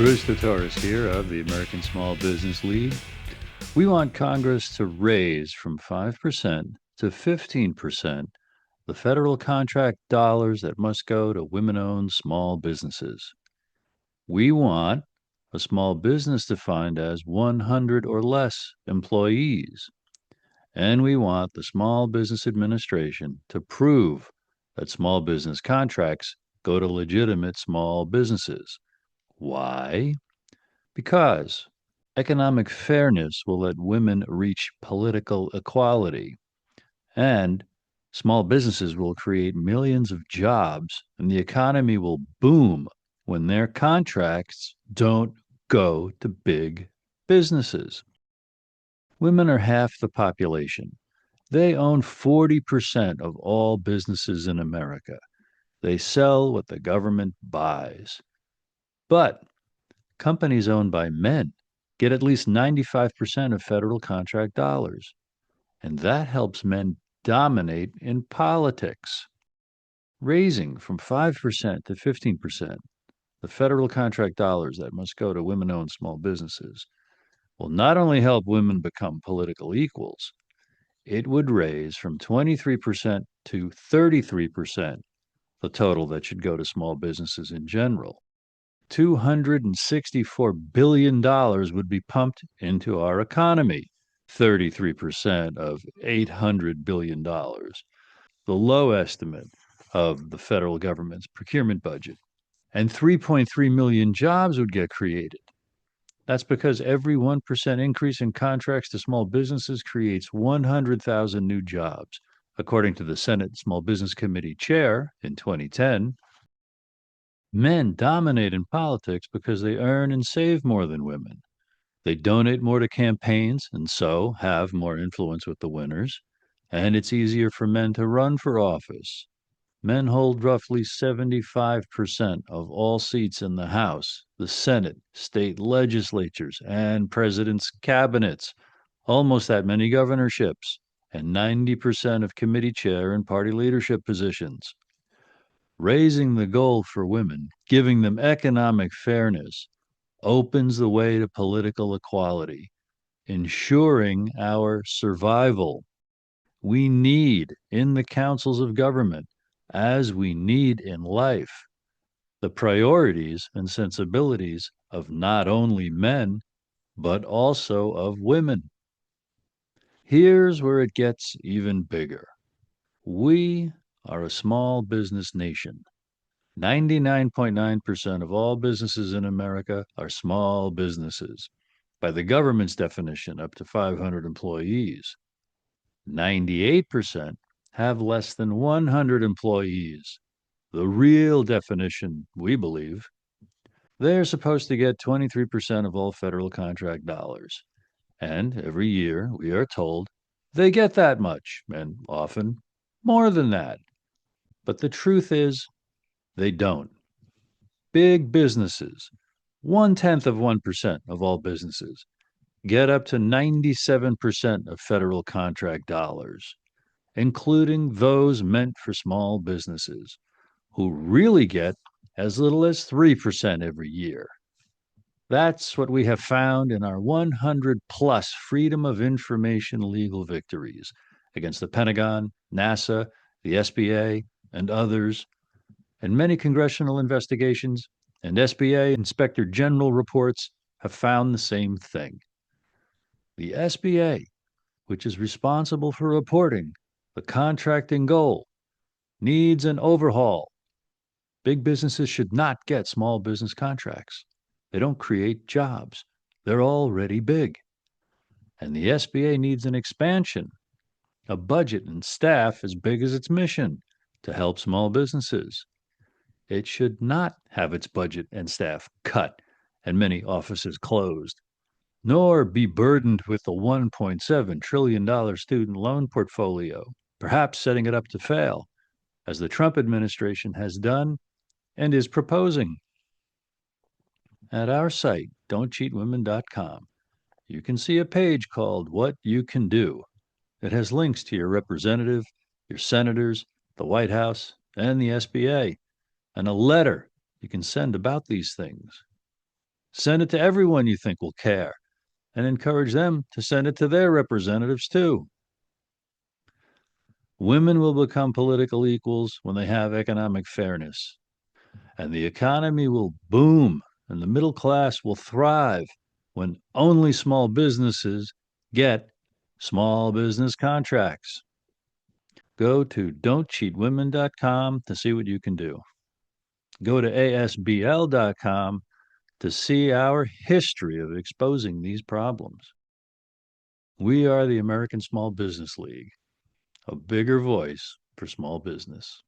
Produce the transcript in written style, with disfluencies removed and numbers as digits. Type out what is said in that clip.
Bruce the Taurus here of the American Small Business League. We want Congress to raise from 5% to 15% the federal contract dollars that must go to women-owned small businesses. We want a small business defined as 100 or less employees. And we want the Small Business Administration to prove that small business contracts go to legitimate small businesses. Why? Because economic fairness will let women reach political equality, and small businesses will create millions of jobs, and the economy will boom when their contracts don't go to big businesses. Women are half the population. They own 40% of all businesses in America. They sell what the government buys. But companies owned by men get at least 95% of federal contract dollars, and that helps men dominate in politics. Raising from 5% to 15% the federal contract dollars that must go to women-owned small businesses will not only help women become political equals, it would raise from 23% to 33% the total that should go to small businesses in general. $264 billion would be pumped into our economy, 33% of $800 billion, the low estimate of the federal government's procurement budget. And 3.3 million jobs would get created. That's because every 1% increase in contracts to small businesses creates 100,000 new jobs, according to the Senate Small Business Committee chair in 2010. Men dominate in politics because they earn and save more than women. They donate more to campaigns and so have more influence with the winners. And it's easier for men to run for office. Men hold roughly 75% of all seats in the House, the Senate, state legislatures, and presidents' cabinets, almost that many governorships, and 90% of committee chair and party leadership positions. Raising the goal for women, giving them economic fairness, opens the way to political equality, ensuring our survival. We need in the councils of government, as we need in life, the priorities and sensibilities of not only men, but also of women. Here's where it gets even bigger. We are a small business nation. 99.9% of all businesses in America are small businesses. By the government's definition, up to 500 employees. 98% have less than 100 employees. The real definition, we believe. They're supposed to get 23% of all federal contract dollars. And every year, we are told they get that much, and often more than that. But the truth is, they don't. Big businesses, 0.1% of all businesses, get up to 97% of federal contract dollars, including those meant for small businesses, who really get as little as 3% every year. That's what we have found in our 100 plus Freedom of Information legal victories against the Pentagon, NASA, the SBA, and others, and many congressional investigations and SBA Inspector General reports have found the same thing. The SBA, which is responsible for reporting the contracting goal, needs an overhaul. Big businesses should not get small business contracts. They don't create jobs. They're already big. And the SBA needs an expansion, a budget and staff as big as its mission to help small businesses. It should not have its budget and staff cut and many offices closed, nor be burdened with the $1.7 trillion student loan portfolio, perhaps setting it up to fail, as the Trump administration has done and is proposing. At our site, don'tcheatwomen.com, you can see a page called What You Can Do. It has links to your representative, your senators, the White House, and the SBA, and a letter you can send about these things. Send it to everyone you think will care and encourage them to send it to their representatives too. Women will become political equals when they have economic fairness, and the economy will boom and the middle class will thrive when only small businesses get small business contracts. Go to don'tcheatwomen.com to see what you can do. Go to ASBL.com to see our history of exposing these problems. We are the American Small Business League, a bigger voice for small business.